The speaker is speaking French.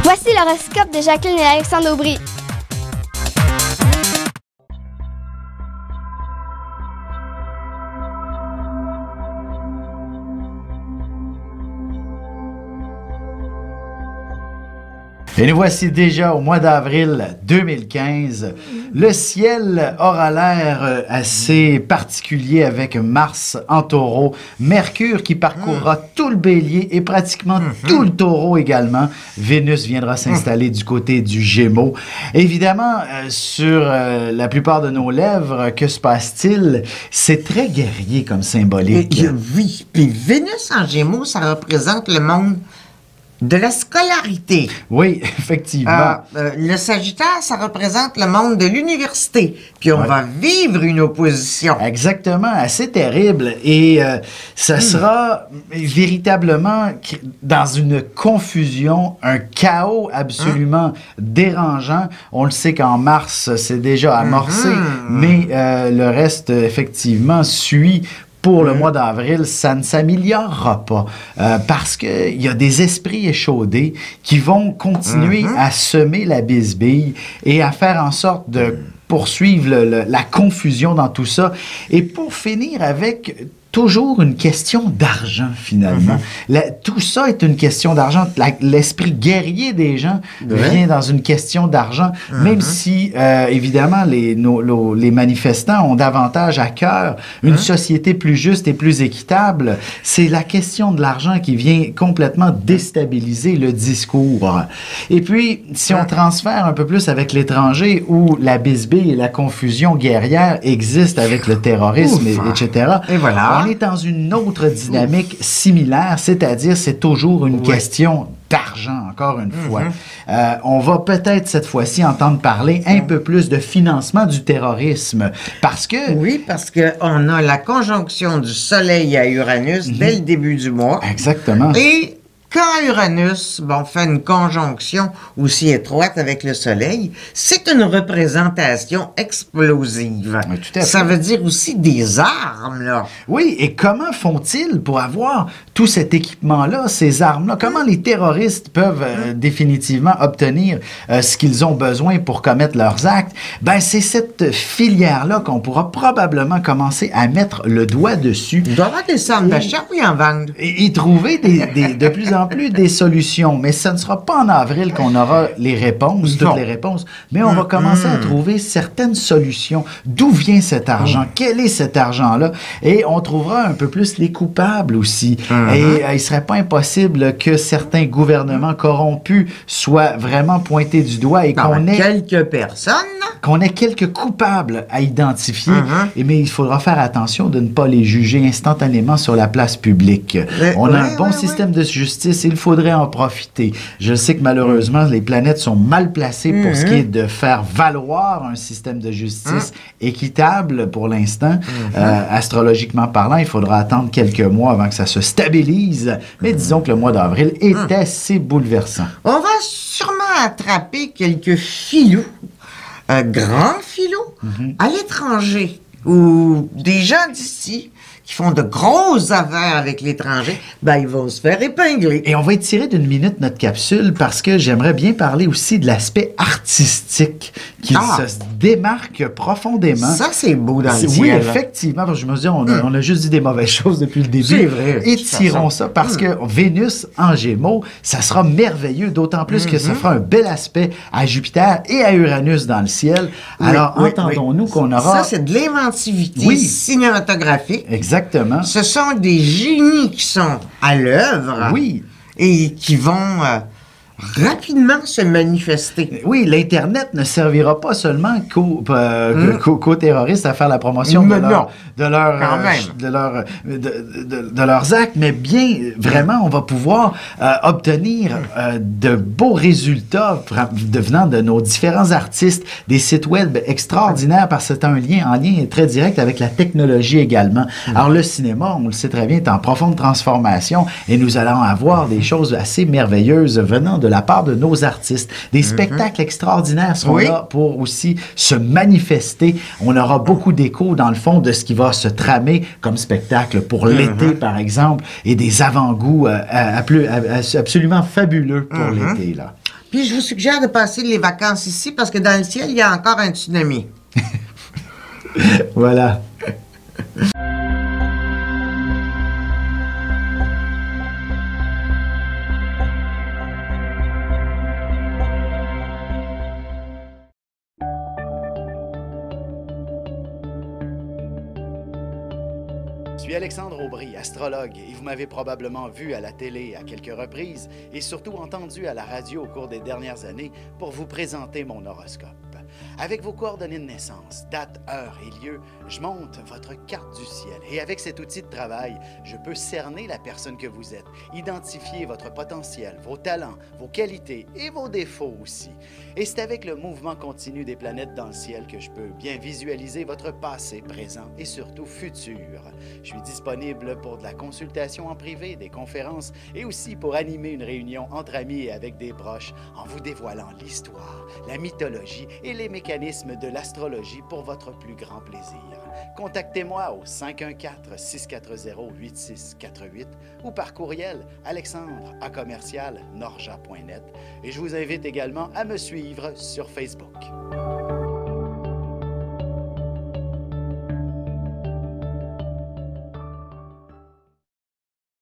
Voici l'horoscope de Jacqueline et Alexandre Aubry. Et nous voici déjà au mois d'avril 2015. Le ciel aura l'air assez particulier avec Mars en taureau, Mercure qui parcourra tout le bélier et pratiquement tout le taureau également. Vénus viendra s'installer du côté du Gémeaux. Évidemment, sur la plupart de nos lèvres, que se passe-t-il? C'est très guerrier comme symbolique. Oui, puis Vénus en Gémeaux, ça représente le monde de la scolarité. Oui, effectivement. Le Sagittaire, ça représente le monde de l'université. Puis on va vivre une opposition. Exactement, assez terrible. Et ça sera véritablement dans une confusion, un chaos absolument dérangeant. On le sait qu'en mars, c'est déjà amorcé, mais le reste, effectivement, suit. Pour le mois d'avril, ça ne s'améliorera pas parce qu'il y a des esprits échaudés qui vont continuer à semer la bisbille et à faire en sorte de poursuivre la confusion dans tout ça. Et pour finir avec toujours une question d'argent, finalement. Tout ça est une question d'argent. L'esprit guerrier des gens vient dans une question d'argent, même si, évidemment, les manifestants ont davantage à cœur une société plus juste et plus équitable. C'est la question de l'argent qui vient complètement déstabiliser le discours. Et puis, si on transfère un peu plus avec l'étranger, où la bisbille et la confusion guerrière existent avec le terrorisme, etc., et voilà. On est dans une autre dynamique similaire, c'est-à-dire c'est toujours une question d'argent, encore une fois. On va peut-être cette fois-ci entendre parler un peu plus de financement du terrorisme, parce que... Oui, parce qu'on a la conjonction du Soleil à Uranus dès le début du mois. Exactement. Et quand Uranus fait une conjonction aussi étroite avec le Soleil, c'est une représentation explosive. Oui, tout à fait. Ça veut dire aussi des armes, là. Oui, et comment font-ils pour avoir tout cet équipement-là, ces armes-là? Comment les terroristes peuvent définitivement obtenir ce qu'ils ont besoin pour commettre leurs actes? Ben, c'est cette filière-là qu'on pourra probablement commencer à mettre le doigt dessus. Il doit y avoir des centres d'achat pour y en vendre. Et trouver de plus en plus des solutions. Mais ce ne sera pas en avril qu'on aura les réponses, toutes les réponses, mais on va commencer à trouver certaines solutions. D'où vient cet argent? Quel est cet argent-là? Et on trouvera un peu plus les coupables aussi. Et il ne serait pas impossible que certains gouvernements corrompus soient vraiment pointés du doigt et qu'on ait... quelques personnes. Qu'on ait quelques coupables à identifier. Mais il faudra faire attention de ne pas les juger instantanément sur la place publique. On a un bon système de justice, il faudrait en profiter. Je sais que malheureusement, les planètes sont mal placées pour ce qui est de faire valoir un système de justice équitable pour l'instant. Astrologiquement parlant, il faudra attendre quelques mois avant que ça se stabilise. Mais disons que le mois d'avril est assez bouleversant. On va sûrement attraper quelques filous, grands filous, à l'étranger, ou des gens d'ici qui font de grosses affaires avec l'étranger, ben ils vont se faire épingler. Et on va étirer d'une minute notre capsule parce que j'aimerais bien parler aussi de l'aspect artistique qui se démarque profondément. Ça, c'est beau dans le ciel. Oui, effectivement. Parce que je me dis, on a juste dit des mauvaises choses depuis le début. C'est vrai. Étirons ça parce que Vénus en Gémeaux, ça sera merveilleux, d'autant plus que ça fera un bel aspect à Jupiter et à Uranus dans le ciel. Alors, entendons-nous qu'on aura... Ça, c'est de l'inventivité cinématographique. Exactement. Ce sont des génies qui sont à l'œuvre. Oui. Et qui vont rapidement se manifester. Oui, l'Internet ne servira pas seulement qu'aux terroristes à faire la promotion de leurs actes, mais bien, vraiment, on va pouvoir obtenir de beaux résultats venant de nos différents artistes, des sites web extraordinaires parce que c'est un lien très direct avec la technologie également. Alors, le cinéma, on le sait très bien, est en profonde transformation et nous allons avoir des choses assez merveilleuses venant de la part de nos artistes. Des spectacles extraordinaires seront là pour aussi se manifester. On aura beaucoup d'échos, dans le fond, de ce qui va se tramer comme spectacle pour l'été, par exemple, et des avant-goûts absolument fabuleux pour l'été, là. Puis je vous suggère de passer les vacances ici parce que dans le ciel, il y a encore un tsunami. Voilà. Je suis Alexandre Aubry, astrologue, et vous m'avez probablement vu à la télé à quelques reprises et surtout entendu à la radio au cours des dernières années pour vous présenter mon horoscope. Avec vos coordonnées de naissance, date, heure et lieu, je monte votre carte du ciel et avec cet outil de travail, je peux cerner la personne que vous êtes, identifier votre potentiel, vos talents, vos qualités et vos défauts aussi. Et c'est avec le mouvement continu des planètes dans le ciel que je peux bien visualiser votre passé, présent et surtout futur. Je suis disponible pour de la consultation en privé, des conférences et aussi pour animer une réunion entre amis et avec des proches en vous dévoilant l'histoire, la mythologie et les mécanismes de l'astrologie pour votre plus grand plaisir. Contactez-moi au 514-640-8648 ou par courriel alexandre@norja.net et je vous invite également à me suivre sur Facebook.